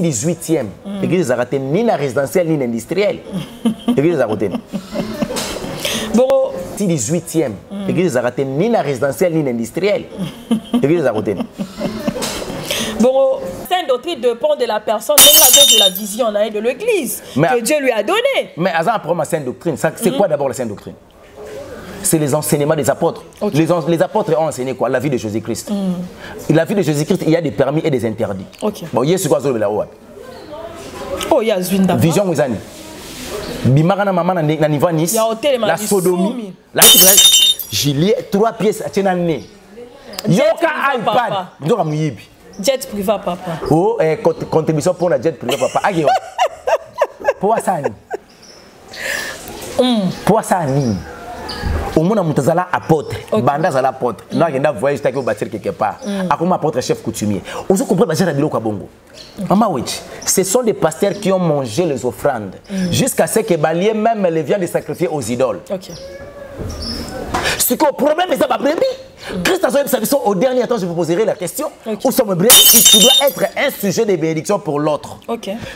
18e, l'église a raté ni la résidentielle ni l'industriel. L'église a raté. Bon. 18e, l'église a raté ni la résidentielle ni l'industriel. L'église a raté. Bon, sainte doctrine dépend de la personne, de la vision de l'église que Dieu lui a donnée. Mais avant de prendre sainte doctrine, c'est quoi d'abord la sainte doctrine? C'est les enseignements des apôtres. Okay. Les apôtres ont enseigné quoi? La vie de Jésus-Christ. La vie de Jésus-Christ, il y a des permis et des interdits. Okay. Bon, il y a ce quoi oh, il y a une vision vous avez. Bimara maman na niveau Nice. La sodomie. La gilet 3 pièces à Tchénané. Yoka iPad. Ndora muyibi. Jet privé papa. Oh, contribution pour la jet privé papa. Agé. Pour ça ni. Pour ça ni. Au moins, on a apôtre, banda zala apôtre. Nous avons voyagé jusqu'à bâtir quelque part. Akoma apôtre chef coutumier. On se comprend bâtir à Bilo Kabongo. Ce sont des pasteurs qui ont mangé les offrandes jusqu'à ce que Balié même les viande de sacrifier aux idoles. Ce que le problème est ça, Christ a dit au dernier temps, je vous poserai la question. Où sommes brebis? Tu dois être un sujet de bénédiction pour l'autre.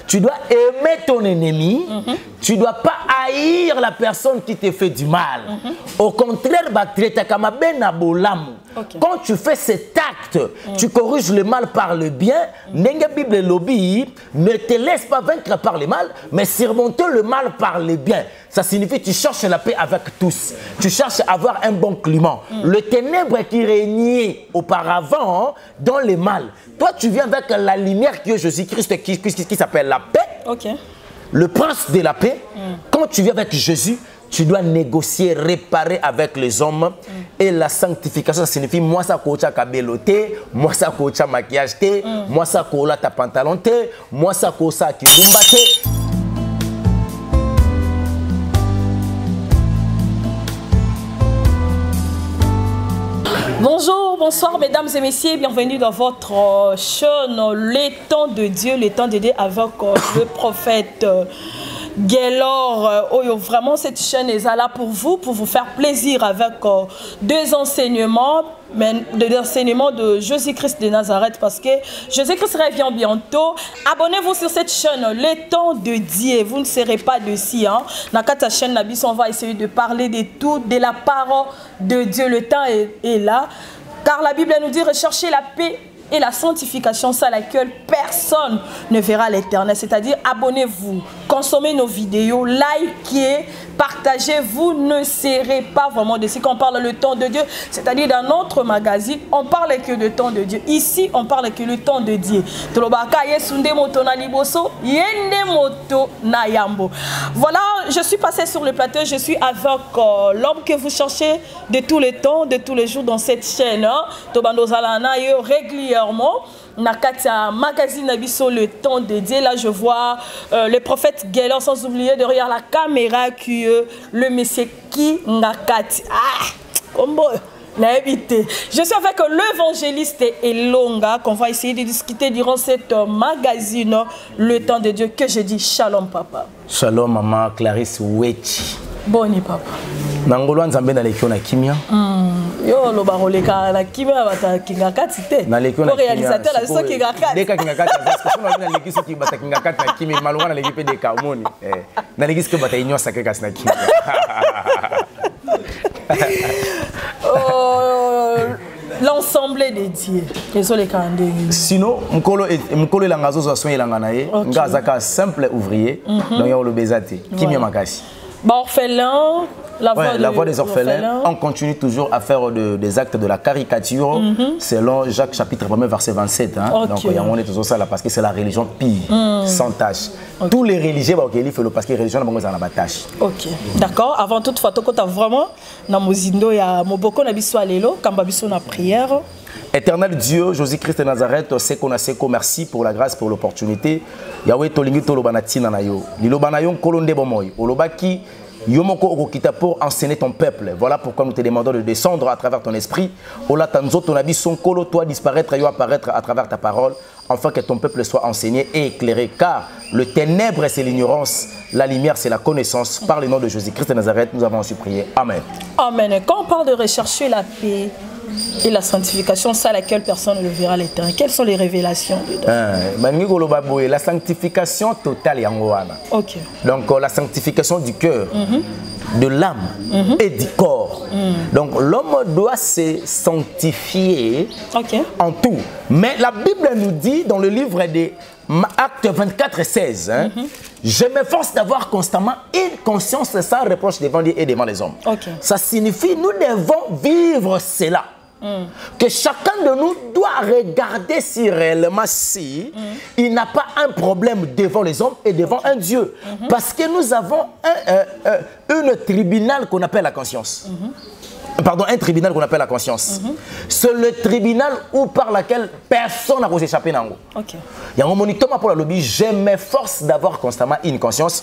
Tu dois aimer ton ennemi. Tu ne dois pas haïr la personne qui te fait du mal. Au contraire, quand tu fais cet acte, tu corriges le mal par le bien. Nenga Bible lobby, ne te laisse pas vaincre par le mal, mais surmonter le mal par le bien. Ça signifie que tu cherches la paix avec tous. Tu cherches à avoir un bon climat. Le ténèbre qui régnait auparavant dans le mal. Toi, tu viens avec la lumière qui est Jésus-Christ, qui s'appelle la paix. Le prince de la paix. Quand tu viens avec Jésus, tu dois négocier, réparer avec les hommes. Et la sanctification, ça signifie moi ça kocha kabeloté, moi ça kocha maquillage té, moi ça kola ta pantalon té, moi ça kosa kilumba té. Bonjour, bonsoir mesdames et messieurs, bienvenue dans votre chaîne Les Temps de Dieu, les Temps de Dieu avec le prophète Gaylor. Vraiment cette chaîne est là pour vous faire plaisir avec deux enseignements. Des enseignements de Jésus-Christ de Nazareth, parce que Jésus-Christ revient bientôt. Abonnez-vous sur cette chaîne Les Temps de Dieu, vous ne serez pas dessus. Dans cette chaîne, on va essayer de parler de tout, de la parole de Dieu. Le temps est là, car la Bible nous dit rechercher la paix et la sanctification, sans laquelle personne ne verra l'éternel. C'est-à-dire, abonnez-vous, consommez nos vidéos, likez, partagez, vous ne serez pas vraiment de ce qu'on parle le temps de Dieu. C'est-à-dire, dans notre magazine, on parle que le temps de Dieu. Ici, on parle que le temps de Dieu. Voilà, je suis passé sur le plateau, je suis avec l'homme que vous cherchez de tous les temps, de tous les jours dans cette chaîne. Régulièrement. Nakatia magazine Abisso le temps de Dieu. Là je vois le prophète Gaylor, sans oublier derrière la caméra qui le monsieur qui Nakati. Je suis avec l'évangéliste Elonga qu'on va essayer de discuter durant cette magazine Le Temps de Dieu, que je dis shalom papa. Shalom maman Clarisse Wechi. Boni papa. Nangolo nzambe na lekio na kimia. Yo lo baroleka na kimia bata kingakati te. Na lekio na kimia. Réalisateur la so kingakati. Deka kingakati parce que sono na lekio ki bata kingakati na kimia malunga na lekipe de kaumoni. Na lekio ki bata inyo sacré kasi na kimia. L'ensemble des dieux. Désolé quand sinon mkolo langazo zo soin langana ye ngazaka simple ouvrier donc yo lo bezate kimia makasi. Orphelin, la voix des orphelins. On continue toujours à faire des actes de la caricature selon Jacques chapitre 1 verset 27. Donc on est toujours ça là parce que c'est la religion pire, sans tâche. Tous les religieux parce que la religion n'a pas de tâche. Ok, d'accord. Avant toute fois, tu as vraiment dans Mozindo il y a Moboko na biso alelo kamba biso na prière. Éternel Dieu, Jésus-Christ de Nazareth, c'est qu'on a seko, merci pour la grâce, pour l'opportunité. Yahweh tolingi tolobanati na yo. Lilobanayon kolonde bomoy. Olobaki yomoko okokita pour enseigner ton peuple. Voilà pourquoi nous te demandons de descendre à travers ton esprit. Ola tanzo ton habit son kolo toi disparaître et apparaître à travers ta parole, afin que ton peuple soit enseigné et éclairé. Car le ténèbre c'est l'ignorance, la lumière c'est la connaissance. Par le nom de Jésus-Christ de Nazareth, nous avons ainsi prié. Amen. Amen. Quand on parle de rechercher la paix Et la sanctification, c'est à laquelle personne ne verra l'éternel. Quelles sont les révélations dedans? La sanctification totale yangoana. Ok. Donc la sanctification du cœur, de l'âme et du corps. Donc l'homme doit se sanctifier en tout. Mais la Bible nous dit dans le livre des Actes 24 et 16, je m'efforce d'avoir constamment une conscience sans reproche devant Dieu et devant les hommes. Ça signifie nous devons vivre cela. Que chacun de nous doit regarder si réellement il n'a pas un problème devant les hommes et devant un Dieu. Parce que nous avons un tribunal qu'on appelle la conscience. Pardon, un tribunal qu'on appelle la conscience. C'est le tribunal où par laquelle personne n'a pu s'échapper. Il y a un moniteur pour la lobby, je m'efforce d'avoir constamment une conscience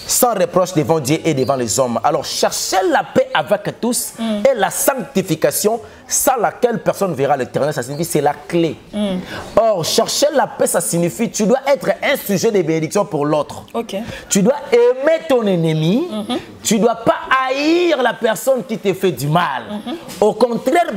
sans reproche devant Dieu et devant les hommes. Alors cherchez la paix avec tous et la sanctification sans laquelle personne ne verra l'éternel, ça signifie c'est la clé. Or, chercher la paix, ça signifie tu dois être un sujet de bénédiction pour l'autre. Tu dois aimer ton ennemi, tu ne dois pas haïr la personne qui te fait du mal. Au contraire,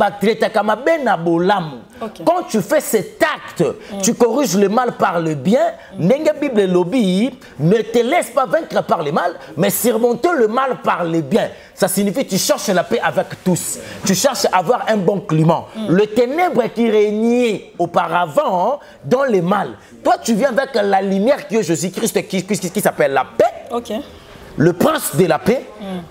quand tu fais cet acte, tu corriges le mal par le bien. Nenga Bible lobby, ne te laisse pas vaincre par le mal, mais surmonter le mal par le bien. Ça signifie que tu cherches la paix avec tous. Tu cherches à avoir un bon climat. Le ténèbre qui régnait auparavant dans le mal. Toi, tu viens avec la lumière qui est Jésus-Christ, qui s'appelle la paix. Le prince de la paix.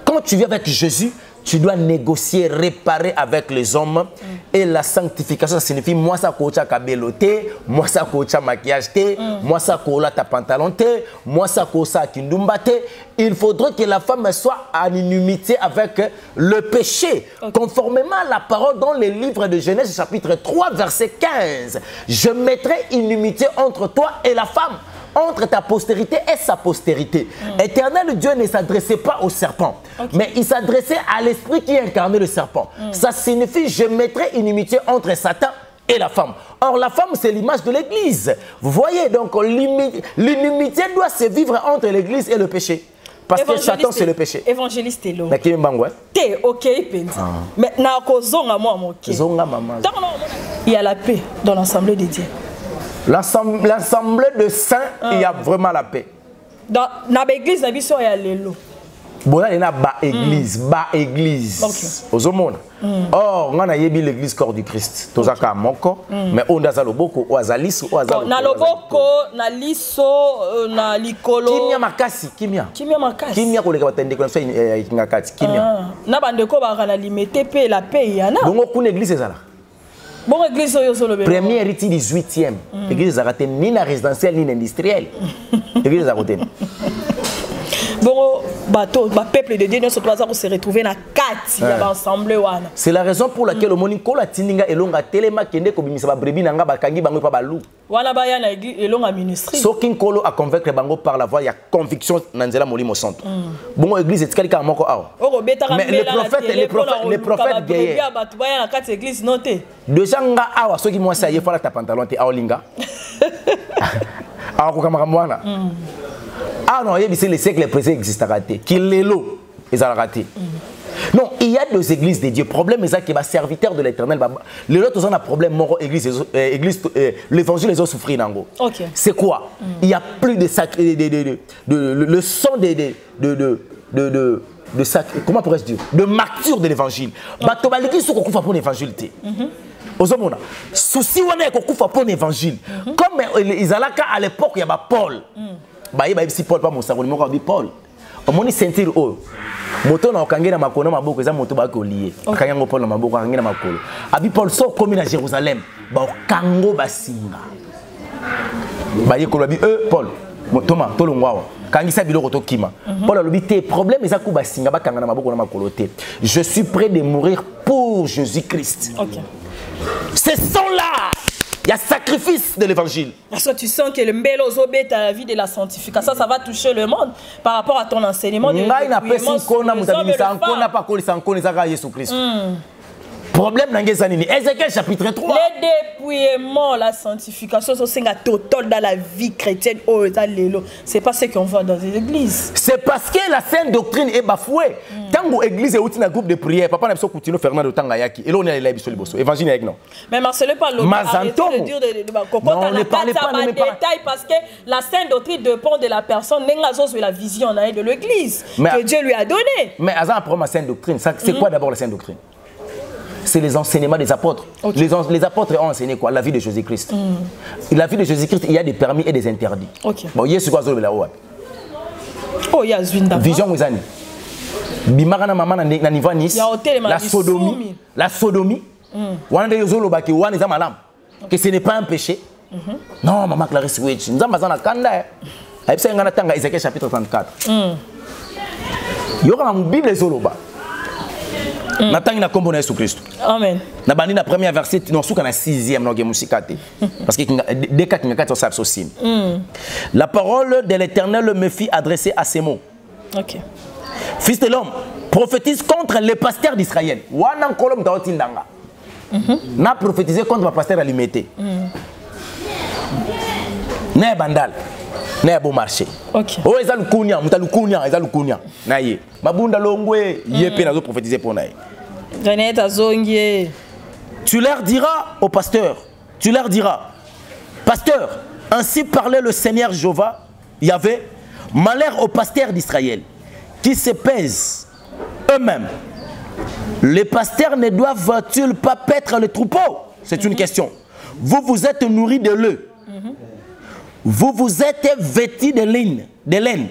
Quand tu viens avec Jésus, tu dois négocier, réparer avec les hommes. Et la sanctification, ça signifie moi ça kocha kabeloté, moi ça kocha maquillage té, moi ça kola ta pantalon té, moi ça kocha kindumba té. Il faudrait que la femme soit en inimité avec le péché. Conformément à la parole dans le livre de Genèse chapitre 3 verset 15. Je mettrai inimité entre toi et la femme, entre ta postérité et sa postérité. Éternel Dieu ne s'adressait pas au serpent, mais il s'adressait à l'esprit qui incarnait le serpent. Ça signifie je mettrai inimité entre Satan et la femme. Or la femme c'est l'image de l'église. Vous voyez donc l'inimité doit se vivre entre l'église et le péché. Parce que Satan c'est le péché. Évangéliste Elo. T'es ok, mais il y a la paix dans l'assemblée de Dieu. L'assemblée de saints, il y a vraiment la paix. Dans l'église, il y a l'élo. Bon, il y a église, église. Or, on a l'église corps du Christ. Mais on a beaucoup, on a liso, on a loboko, na liso, na likolo. Kimia makasi, kimia. Kimia makasi. Kimia ko le batende ko so ngakati, kimia. Na bandeko ba la limité pe la paix yana. Donc on église ça là. Bon église yo solo be. Première rite 18e. Église Zaraté ni na résidentielle ni industrielle. Église Zaraté. Bon bateau, peuple de Dieu se doit se retrouver na 4 ya ba ensemble wana. C'est la raison pour laquelle le moniko la tininga elonga telema kende ko bimisa ba brebi nanga bakangi bango pa balu. Wana ba ya na elonga ministry. Sokin kolo a convaincre bango par la voie ya conviction nanzela molimo santo. Bon église etikali ka moko awa. Mais les prophètes guerriers. Déjà nga awa soki moi ça y fala ta pantalon te aolinga. Awa ko kamara ah non, c'est le siècle précédent existera t qu'il est l'eau, ils ont raté. Non, il y a deux églises de Dieu. Problème est que les serviteurs de l'Éternel, les autres ont un problème mort église, l'évangile les ont souffert nango. C'est quoi? Il y a plus de sacré, le sang de comment pourrais-je dire, de martyrs de l'évangile. Bato baliki soko kufa pour l'évangile té. Ozomona, souci wana ko kufa pour l'évangile. Comme ils alaka à l'époque il y a Paul. Si Paul pas mon savon, il dit Paul. On m'a dit sentir oh. Moto na okangé na makolo maboko eza moto ba ko lié. Kanyango Paul na maboko okangé na makolo. Abi Paul so comme à Jérusalem, ba kango basinga. Ba yekolo bi Paul, motoma to longwa. Kangisa biloko to kima. Paul lobi te problème eza ku basinga ba kanga na maboko na makolo te. Je suis prêt de mourir pour Jésus-Christ. C'est sans là. Il y a sacrifice de l'évangile. Parce que tu sens que le mbelo zobé ta la vie de la sanctification, ça va toucher le monde par rapport à ton enseignement. Problème dans Ézéchiel chapitre 3. Le dépouillement, la sanctification, c'est un total dans la vie chrétienne. C'est pas ce qu'on voit dans les églises. C'est parce que la sainte doctrine est bafouée. Tango église et outil groupe de prière, papa n'a pas continué Fernando Tangayaki. Et là on est allé sur le bosso. Évangile avec non. Mais Marcelo pas le dire non, ne parlez pas de détails parce que la sainte doctrine dépend de la personne, de la vision de l'église que Dieu lui a donné. Mais avant après ma sainte doctrine, c'est quoi d'abord la sainte doctrine? C'est les enseignements des apôtres. Okay. Les apôtres ont enseigné quoi? La vie de Jésus-Christ. La vie de Jésus-Christ, il y a des permis et des interdits. Okay. Bon, il y a ce quoi là haut. Oh, il y a vision vous avez. Bimagana maman na niveau Nice. La sodomie. Wana de yozolo baki wana za malam. Que ce n'est pas un péché. Non, maman Clarisse Wedge. Nous avons na kanda. Aïpsa ngana tanga Ézéchiel chapitre 34. Yoka mu Bible zoloba. Natangi na kombo na Yesu Christ. Amen. Na bandi na premier verset non souka na 6e no gemusikate. Parce que des 4 ça aussi. La parole de l'Éternel me fit adresser à ces mots. OK. Fils de l'homme, prophétise contre les pasteurs d'Israël. Wana kolom taotindanga. Na prophétisé contre le pasteur alimité. Né bandal. Né bon marché. OK. Oh ezal kunya, mutalukunya, ezal kunya. Na ye. Mabunda longwe, yepé nazo prophétiser pour nae. Tu leur diras au pasteur, tu leur diras, pasteur, ainsi parlait le Seigneur Jéhovah, Yahvé, malheur aux pasteurs d'Israël, qui se pèsent eux-mêmes. Les pasteurs ne doivent-ils pas paître le troupeau? C'est une question. Vous vous êtes nourris de l'œuf. Vous vous êtes vêtis de laine.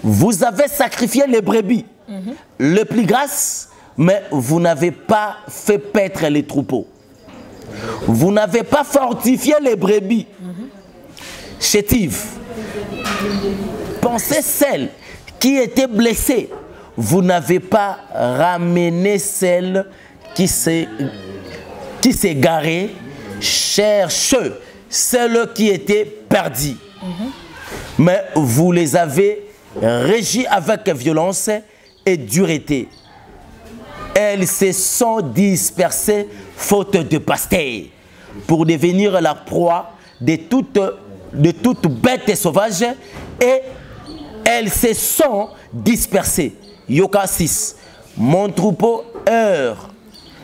Vous avez sacrifié les brebis, les plus grasses, mais vous n'avez pas fait paître les troupeaux. Vous n'avez pas fortifié les brebis. Chétive, pensez celle qui était blessée. Vous n'avez pas ramené celle qui s'est garée. Cherche celle qui était perdue. Mais vous les avez régies avec violence et dureté. Elles se sont dispersées faute de pasteurs pour devenir la proie de toute bête sauvage, et elles se sont dispersées. Yoka 6. Mon troupeau erre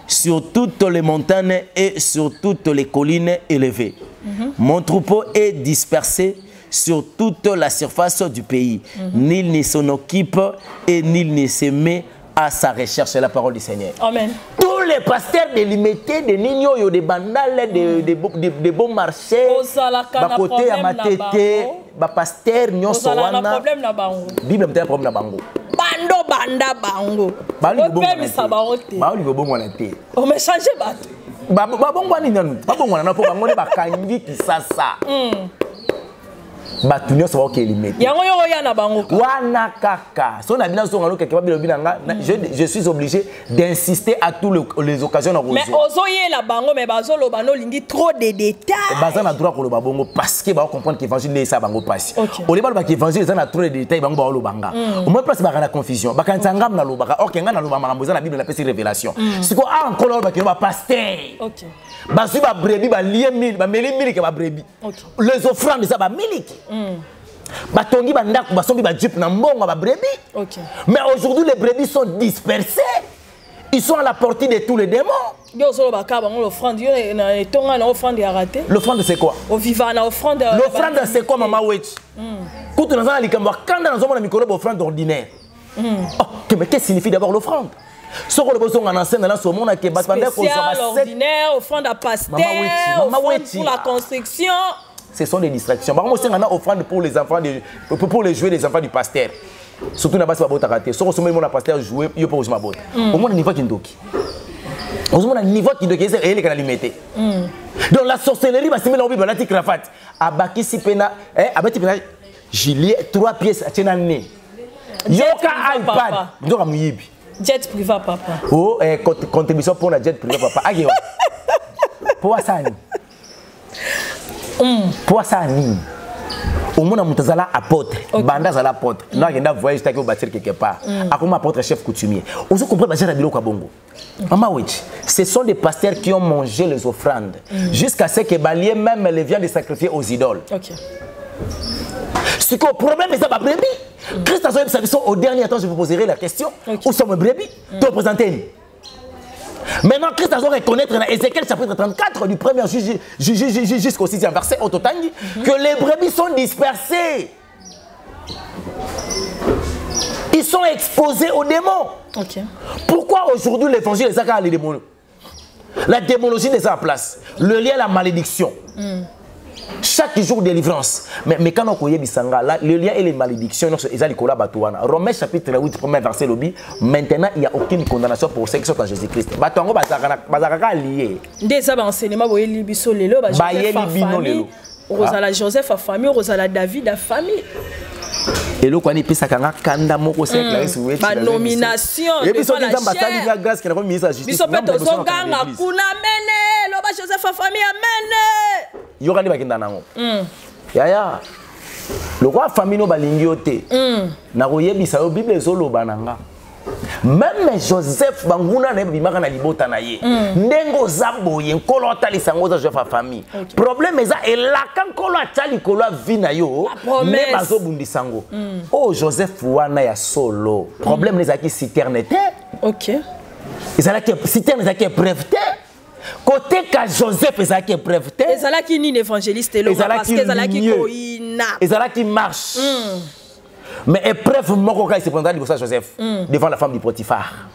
sur toutes les montagnes et sur toutes les collines élevées. Mon troupeau est dispersé sur toute la surface du pays. Nul ne s'en occupe et nul ne se met à sa recherche. C'est la parole du Seigneur. Amen. Tous les pasteurs délimités, des nignos, des bandales, des bons marchés, des côtés à ma tête, des pasteurs, des problème na bango. Bible a un problème na bango. Banda bango. On me change bateau. Babongo ni nanu. Babongo na po bango ne bakangi kisasa. Batunyo so ke limite. Yango yo ya na bango. Wana kaka. So na bina so ngalo keke babilo binanga, je suis obligé d'insister à tous les occasions na rozo. Mais ozoye la bango mais bazo lo bano lingi trop de détails. Baza na droit ko lo bango parce que ba comprendre que l'évangile n'est ça bango passe. Au début ba que l'évangile ça na trop de détails bango ba lo banga. Au moins place ba na confusion. Ba kanzanga na lo baka. OK nga na lo ba makambo za na Bible na pesi révélation. Siko encore ba ke ba pasteur. OK. Ba su ba brebi ba lié mille ba meli mille ke ba brebi. Les offrandes ça ba miliki. Batongi bandako basombi ba jeep na mbongo ba brebis. Mais aujourd'hui les brebis sont dispersées. Ils sont à la portée de tous les démons. L'offrande c'est quoi? L'offrande c'est quoi maman Wetch? Quand on a l'offrande ordinaire. Mais qu'est-ce que signifie d'abord l'offrande? Spécial, ordinaire, offrande à pasteur, offrande pour la construction. Ce sont des distractions. Par contre, on a offrande pour les enfants, pour les jouets des enfants du pasteur. Surtout dans le bas raté. Si on a pasteur jouer, il faut pas jouer. Au moins, niveau qui ndoki. Au moins, niveau qui ndoki, c'est elle qui a limité. Donc la sorcellerie va se mettre en Bible, la cravate. Abaki si pena, abaki pena, gilet 3 pièces à tchénané. Yoka iPad, donc à mouyibi. Jet privé papa. Oh, contribution pour la jet privé papa. Agéo. Pour ça ni. Pour ça ni. Au moins on a apôtre, banda zala apôtre. Là il y a voyage qui au bâtir quelque part. Akoma apôtre chef coutumier. On se comprend bajar biloko bongo. Mama Witch, ce sont des pasteurs qui ont mangé les offrandes jusqu'à ce que balier même les viandes sacrifiées aux idoles. OK. Ce que le problème c'est pas brebis. Christ a dit au dernier temps, je vous poserai la question. Où sont mes brebis? Tu représentes. Maintenant, Christ a dit reconnaître dans Ézéchiel chapitre 34 du premier jusqu'au 6e verset, que les brebis sont dispersées. Ils sont exposés aux démons. Pourquoi aujourd'hui l'évangile est à les démons? La démonologie est en place. Le lien à la malédiction. Chaque jour délivrance. Mais quand on connaît le lien et les malédictions, Romains chapitre 8, premier verset, maintenant il n'y a aucune condamnation pour ceux qui sont en Jésus-Christ. Des enseignements, Joseph a famille, Rosala David a famille. Et le quoi n'est pas ça quand kanda moko c'est clair sur la nomination et puis son ambassadeur la grâce qu'elle a ministre de la justice. Biso peto zonganga kuna mene loba Joseph a famille amene. Yokani bakinda nango. Yaya. Le roi famille no balingi ote. Na koyebisa yo Bible ezoloba nanga. Même Joseph banguna na bimaka na libota na ye. Ndengo zaboye nkolo atalisa ngo za Joseph a famille. Problème eza elaka nkolo atali kolo vina yo ne bazo bundisango. Oh Joseph wana ya solo. Problème les aki citerne te. OK. Ezalaki citerne ezalaki preuve te. Côté ka Joseph ezalaki preuve te. Ezalaki ni évangéliste lo parce que ezalaki koina. Ezalaki marche. Mais épreuve moko ka se prendra devant Joseph devant la femme du Potiphar.